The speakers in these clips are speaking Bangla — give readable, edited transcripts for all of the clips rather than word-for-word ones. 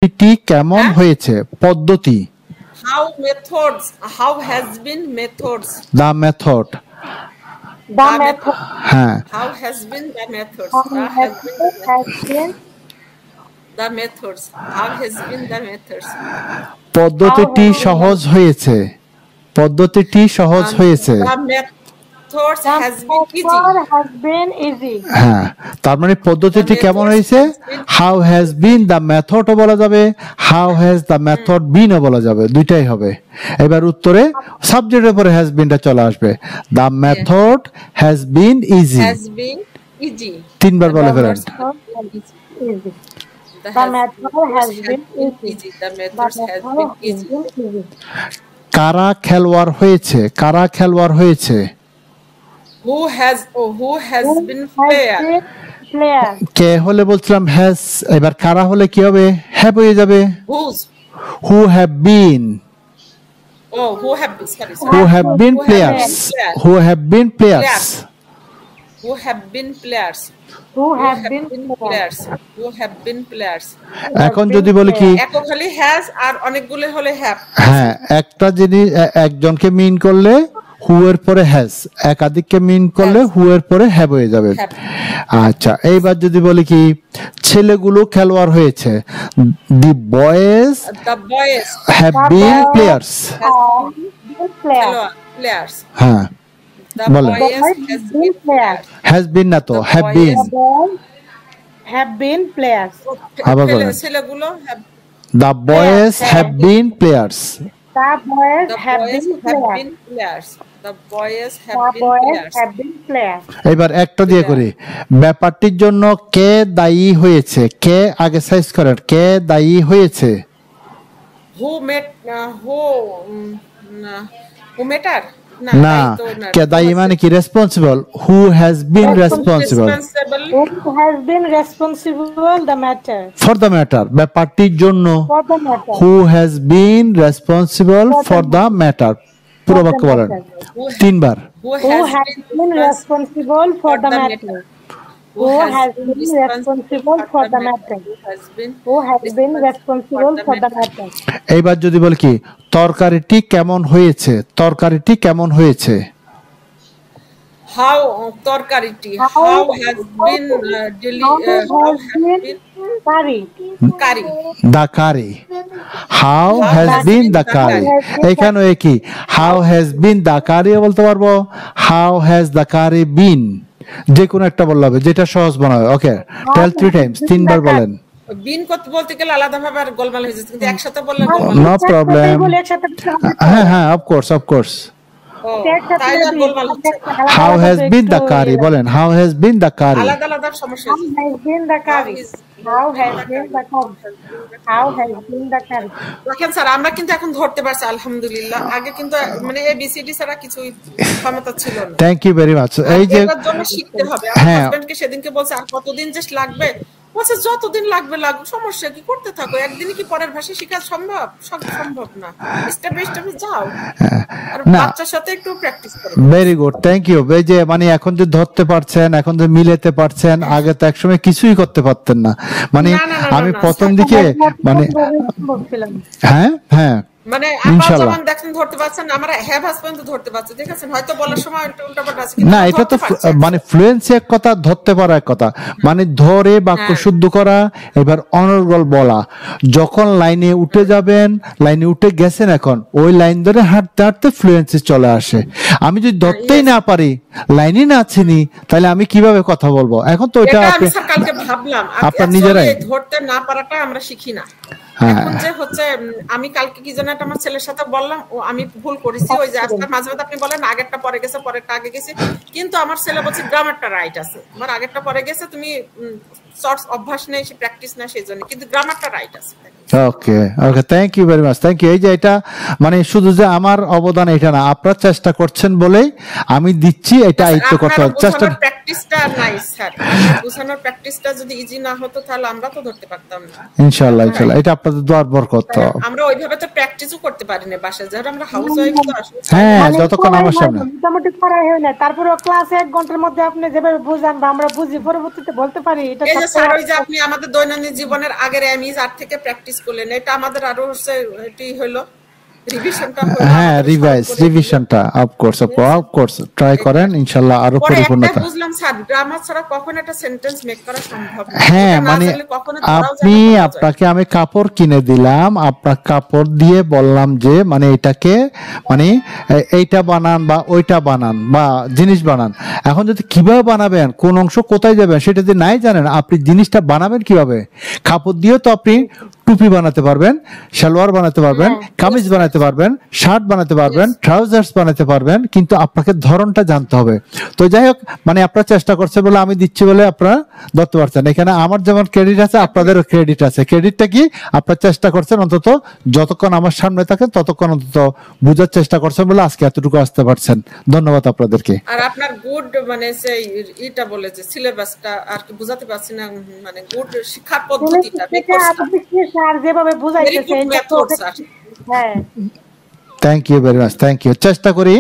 এটি কেমন হয়েছে পদ্ধতি how methods how has been methods the method হ্যাঁ how has been the methods the methods how has been the methods পদ্ধতিটি সহজ হয়েছে পদ্ধতিটি সহজ হয়েছে methods has been easy হ্যাঁ তার মানে পদ্ধতিটি কেমন হয়েছে how has been the method ও বলা যাবে how has the method been ও বলা যাবে দুইটাই হবে এবার উত্তরে সাবজেক্টের পরে has been টা চলে আসবে the method has been easy তিনবার বলে ফেলেন the method has been easy the method has been easy কারা খেলোয়াড় হয়েছে কারা খেলোয়াড় হয়েছে who has been player কে হলে বলছিলাম has এবার কারা হলে কি হবে have হয়ে যাবে who have been who have been sorry who have been players who have been players who have been players who have been players who have been players এখন যদি বলি কি একক খালি has আর অনেকগুলো হলে have হ্যাঁ একটা জিনিস একজনকে মিন করলে who এর পরে has একাধিককে মিন করলে who এর পরে have হয়ে যাবে আচ্ছা এইবার যদি বলি কি ছেলেগুলো খেলোয়াড় হয়েছে the boys have been players হ্যাঁ বলো has been না তো have been players আবার বলেন ছেলেগুলো the boys have been players the boys have been players the boys have been players এবার একটা দিয়ে করি ব্যাপারটির জন্য কে দায়ী হয়েছে কে আগে সাইজ করেন কে দায়ী হয়েছে who matter না কে দায়ী মানে কি responsible who has been responsible who has been responsible the matter for the matter ব্যাপারটির জন্য who has been responsible for the matter পুরো বাক্য বলেন তিনবার who has been responsible for the matter who has been responsible for the matter who has been responsible for the matter এইবার যদি বল কি তরকারিটি কেমন হয়েছে তরকারিটি কেমন হয়েছে how তরকারিটি how has been curry the curry how has been the curry এখানে কি how has been the curry বলতে পারবো how has the curry been যে কোনো একটা বললে হবে যেটা সহজ বানাবে ওকে টেল 3 টাইমস তিনবার বলেন বিন কত বলতে গেলে আলাদা ভাবে আর গোলমাল হয়ে যাচ্ছে কিন্তু একসাথে বললে গোলমাল নো প্রবলেম হ্যাঁ হ্যাঁ of course how has been the curry বলেন how has been the curry আলাদা আলাদা সমস্যা how has been the curry দেখেন স্যার আমরা কিন্তু এখন ধরতে পারছি আলহামদুলিল্লাহ আগে কিন্তু মানে এবিসিডি ছাড়া কিছু ক্ষমতা ছিল না থ্যাংক ইউ ভেরি মাচ এই যে এর জন্য শিখতে হবে আমার হাজবেন্ডকে সেদিনকে বলছে আর কতদিন যে লাগবে বলছে যতদিন লাগবে লাগুক সমস্যা কি করতে থাকো একদিনই কি পরের ভাষা শেখা সম্ভব না স্টেপ বাই স্টেপ যাও আর বাচ্চার সাথে একটু প্র্যাকটিস করো ভেরি গুড থ্যাংক ইউ এই যে মানে এখন যে ধরতে পারছেন এখন যে মিলাতে পারছেন আগে তো একসময় কিছুই করতে পারতেন না মানে আমি প্রথম দিকে মানে হ্যাঁ মানে আপনারা যখন দেখেন ধরতে পারছেন আমরা হ্যাভ হাজবেন্ড ধরতে পারছি দেখেন হয়তো বলার সময় উল্টাপাল্টা আছে না এটা তো মানে ফ্লুয়েন্সি এক কথা ধরতে পারা এক কথা মানে ধরে বাক্য শুদ্ধ করা এবার অনর্গল বলা যখন লাইনে উঠে যাবেন লাইনে উঠে গেছেন এখন ওই লাইন ধরে হাঁটতে হাঁটতে ফ্লুয়েন্সি চলে আসে আমি যদি ধরতেই না পারি লাইনই না চিনি তাহলে আমি কিভাবে কথা বলবো এখন তো এটা আমি কালকে ভাবলাম আপনার নিজেরাই ধরতে না পারাটা আমরা শিখি না এখন যে হচ্ছে আমি কালকে কি জানো আমার ছেলের সাথে বললাম ও আমি ভুল করেছি ওই যে আজকাল মাঝে মাঝে আপনি বলেন আগেরটা পরে গেছে পরেরটা আগে গেছে কিন্তু আমার ছেলে বলছে গ্রামারটা রাইট আছে আমার আগেরটা পরে গেছে তুমি শর্টস অভ্যাস নেই সে প্র্যাকটিস না সেজন্য কিন্তু গ্রামারটা রাইট আছে okay thank you very much thank you এই যে এটা মানে শুধু যে আমার অবদান এটা না আপনারা চেষ্টা করছেন বলেই আমি দিচ্ছি এটা আয়ত্ত করতে চেষ্টা প্র্যাকটিসটা নাই স্যার বুঝানোর প্র্যাকটিসটা যদি ইজি না হতো তাহলে আমরা তো ধরতে পারতাম না ইনশাআল্লাহ এটা আপনাদের আপনাদের দোয়ার বরকত। আমরা ওইভাবে তো প্র্যাকটিসও করতে পারি না বাসায়, যেহেতু আমরা হাউস ওয়াইফ তো আসলে। হ্যাঁ, যতক্ষণ আমার সামনে মোটামুটি পড়াই হয় না, তারপরে ক্লাসে 1 ঘন্টার মধ্যে আপনি যেভাবে বুঝান বা আমরা বুঝি পরবর্তীতে বলতে পারি। এটা এই যে স্যার, ওই যে আপনি আমাদের দৈনন্দিন জীবনের আগের এমইজ আর থেকে প্র্যাকটিস করলেন, এটা আমাদের আরো হচ্ছে এটি হলো রিভিশনটা হলো। হ্যাঁ, রিভিশনটা অফকোর্স ট্রাই করেন, ইনশাআল্লাহ আরো পরিপূর্ণতা। বুঝলাম স্যার, গ্রামার ছাড়া কখনো একটা সেন্টেন্স মেক করা সম্ভব না। হ্যাঁ, মানে আপনাকে আমি কাপড় কিনে দিলাম, আপনার কাপড় দিয়ে বললাম যে মানে এটাকে মানে এইটা বানান বা ওইটা বানান বা জিনিস বানান। এখন যদি কিভাবে বানাবেন, কোন অংশ কোথায় যাবেন সেটা যদি নাই জানেন, আপনি জিনিসটা বানাবেন কিভাবে? কাপড় দিয়ে তো আপনি টুপি বানাতে পারবেন, সালোয়ার বানাতে পারবেন, কামিজ বানাতে পারবেন, শার্ট বানাতে পারবেন, ট্রাউজার্স বানাতে পারবেন, কিন্তু আপনাকে ধরনটা জানতে হবে। তো যাই হোক, মানে আপনারা চেষ্টা করছে বলে আমি দিচ্ছি বলে আপনারা ধরতে পারছেন। এখানে আমার যেমন ক্রেডিট আছে, আপনাদেরও ক্রেডিট আছে। ক্রেডিটটা কি? আপনারা চেষ্টা করছেন, অন্তত যতক্ষণ আমার সামনে থাকে ততক্ষণ অন্তত বোঝার চেষ্টা করছেন বলে আজকে এতটুকু আসতে পারছেন। ধন্যবাদ আপনাদেরকে। আর আপনার গুড মানে সেই এটা বলে যে সিলেবাসটা আর কি বুঝাতে পারছি না, মানে গুড শিক্ষার পদ্ধতিটা স্যার যেভাবে বুঝাইতেছে এটা তো হ্যাঁ। Thank you very much, thank you. চেষ্টা করি,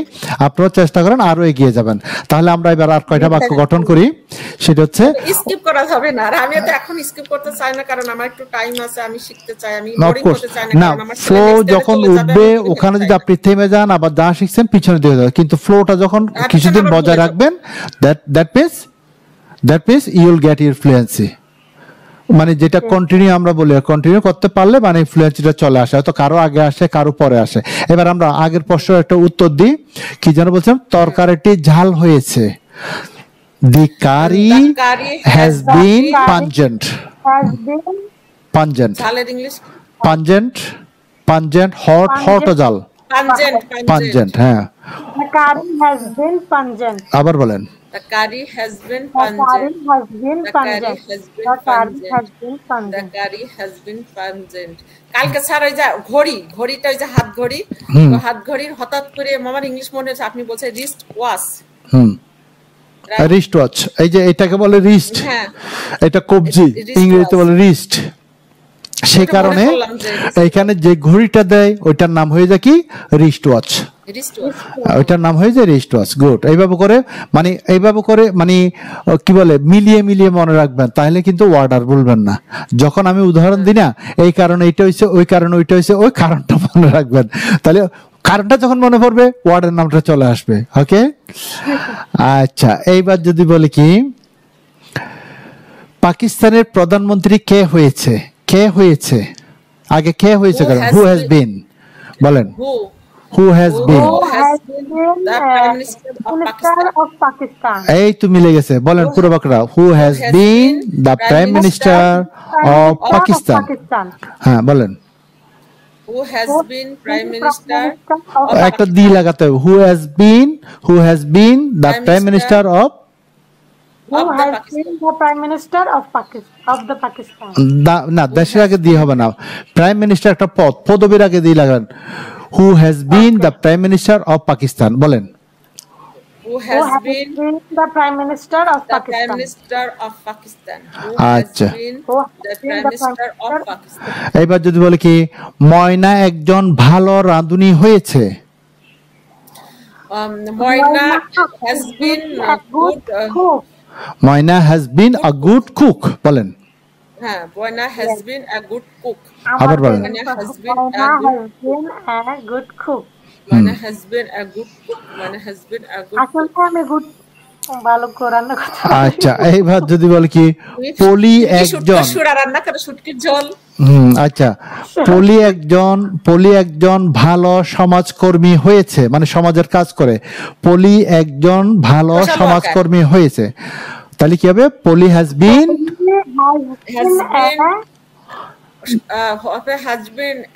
আপনারাও চেষ্টা করেন, আরো এগিয়ে যাবেন। তাহলে আমরা এবার আর কয়টা বাক্য গঠন করি, সেটা হচ্ছে স্কিপ করা যাবে না। আর আমি তো এখন স্কিপ করতে চাই না, কারণ আমার একটু টাইম আছে, আমি শিখতে চাই, আমি বোরিং হতে চাই না। কারণ আমার ফ্লো যখন উঠবে ওখানে যদি আপনি থেমে যান, আবার যা শিখছেন পিছনে দিয়ে যাবেন, কিন্তু ফ্লোটা যখন কিছুদিন বজায় রাখবেন, that means you will get your fluency. মানে যেটা কন্টিনিউ আমরা বলি, কন্টিনিউ করতে পারলে মানে ফ্লুয়েন্সিটা চলে আসে। হয়তো কারো আগে আসে, কারো পরে আসে। এবার আমরা আগের প্রশ্নের একটা উত্তর দিই। কি যেন বলছিলাম? তরকারিটি ঝাল হয়েছে। The curry has been pungent. Pungent. ঝালের ইংলিশ pungent, hot ও জাল। Pungent, হ্যাঁ। The curry has been pungent. আবার বলেন। The curry has been pungent. The curry has been pungent. কালকে স্যার ওই যে ঘড়িটা ওই যে হাত ঘড়ি, তো হাত ঘড়ির হঠাৎ করে আমার ইংলিশ মনে হচ্ছে আপনি বলছেন রিস্ট ওয়াচ। রিস্ট ওয়াচ, এই যে এটাকে বলে রিস্ট। হ্যাঁ, এটা কবজি, ইংরেজিতে বলে রিস্ট। সেই কারণে এখানে যে ঘড়িটা দেয় ওইটার নাম হয়ে যায় কি? Wrist watch. ওইটার নাম হয়ে যায় রিস্ট ওয়াচ। গুড। এইভাবে করে মানে কি বলে মিলিয়ে মনে রাখবেন, তাহলে কিন্তু ওয়ার্ড আর বলবেন না। যখন আমি উদাহরণ দিই না, এই কারণে এটা হয়েছে, ওই কারণে ওইটা হয়েছে, ওই কারণটা মনে রাখবেন, তাহলে কারণটা যখন মনে পড়বে ওয়ার্ডের নামটা চলে আসবে। ওকে, আচ্ছা। এইবার যদি বলি কি, পাকিস্তানের প্রধানমন্ত্রী কে হয়েছে? আগে কে হয়েছে? হু হ্যাজ বিন, বলেন। Who has been the Prime Minister of Pakistan? এই তো মিলে গেছে, বলেন পুরো বাক্যটা। Who has been the Prime Minister of Pakistan? হ্যাঁ, বলেন। Who has been Prime Minister of একটা দি লাগাতে হবে। Who has been the Prime Minister of the Prime Minister of Pakistan? না, দেশের আগে দিয়ে হবে না। প্রাইম মিনিস্টার একটা পদবীর আগে দিয়ে লাগান। Who has been the Prime Minister of Pakistan? বলেন। Who has been the Prime Minister of Pakistan? আচ্ছা, the Prime Minister of Pakistan. এইবার যদি বলি কি, ময়না একজন ভালো রাঁধুনি হয়েছে। Moina has been a good cook. Moina has been a good cook. বলেন। হ্যাঁ, Moina has been a good cook. আবার বলেন। Moina has been a good cook. Moina has been a good cook. Moina has been a good cook. আসলে আমি গুড ভালো করে রান্না করতে। আচ্ছা, এইবার যদি বলি কি, পলি একজন সুরা রান্না করে শুটকির ঝোল। আচ্ছা, পলি একজন ভালো সমাজকর্মী হয়েছে, মানে সমাজের কাজ করে। পলি একজন ভালো সমাজকর্মী হয়েছে, তাহলে কি হবে? Poly has been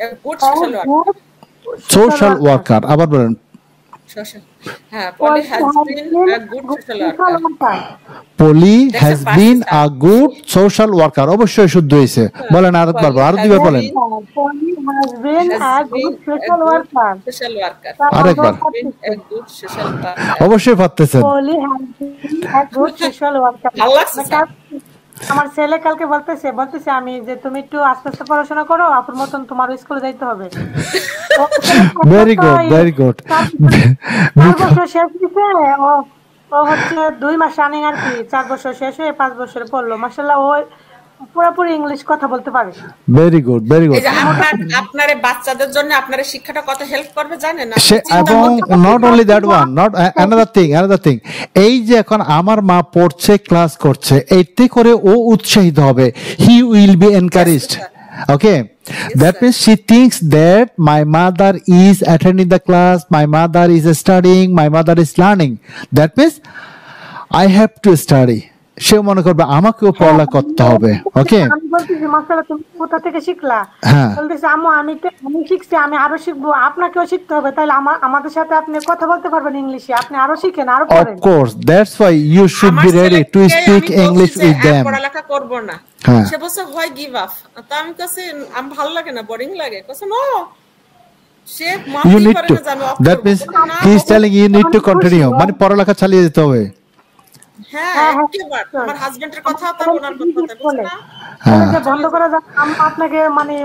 a good social worker. আবার বলেন। Poli has been a good social worker. Poli has been a good social worker. অবশ্যই শুদ্ধ হয়েছে। বলেন আরেকবার, আরো দুইবার বলেন। Poli has been a good social worker. আরেকবার। অবশ্যই পারতেছেন। Poli has been a good social worker. আমার ছেলে কালকে বলতেছে আমি যে তুমি একটু আস্তে আস্তে পড়াশোনা করো, আপুর মতন তোমার স্কুলে যাইতে হবে। Very good, very good. 4 বছর শেষ হয়েছে, ও হচ্ছে 2 মাস রানিং আর কি, 4 বছর শেষ হয়ে 5 বছরে পড়লো। মাশাআল্লাহ, ও পুরোপুরি ইংলিশ কথা বলতে পারে। Very good, very good. এই যে আপনার বাচ্চাদের জন্য আপনার শিক্ষাটা কত হেল্প করবে জানেন না? এবং not only that one, not another thing, এই যে এখন আমার মা পড়ছে, ক্লাস করছে, এতে করে ও উৎসাহিত হবে, he will be encouraged. Okay, that means she thinks that my mother is attending the class, my mother is studying, my mother is learning. That means I have to study. সে মনে করবে আমাকেও পড়া করতে হবে। ওকে, আমি বলতেছি মাশাআল্লাহ তুমি কোথা থেকে শিখলা? বলতেছে আম্মু আমি শিখছি, আমি আরো শিখবো, আপনাকেও শিখতে হবে, তাহলে আমাদের সাথে আপনি কথা বলতে পারবেন ইংলিশে, আপনি আরো শিখেন, আরো পড়েন। Of course, that's why you should be ready to speak English with them. পড়ালেখা করব না, সে বলছে হয় গিভ আপ। তো আমি কাছে আমি ভালো লাগে না, বোরিং লাগে। কাছে নো, সে you need to, that means he is telling you need to continue, মানে পড়ালেখা চালিয়ে যেতে হবে। হ্যাঁ, একেবারে আমার হাজবেন্ডের কথা তা ওনার কথা বলছে না, বন্ধ করা যাবে, আপনাকে মানে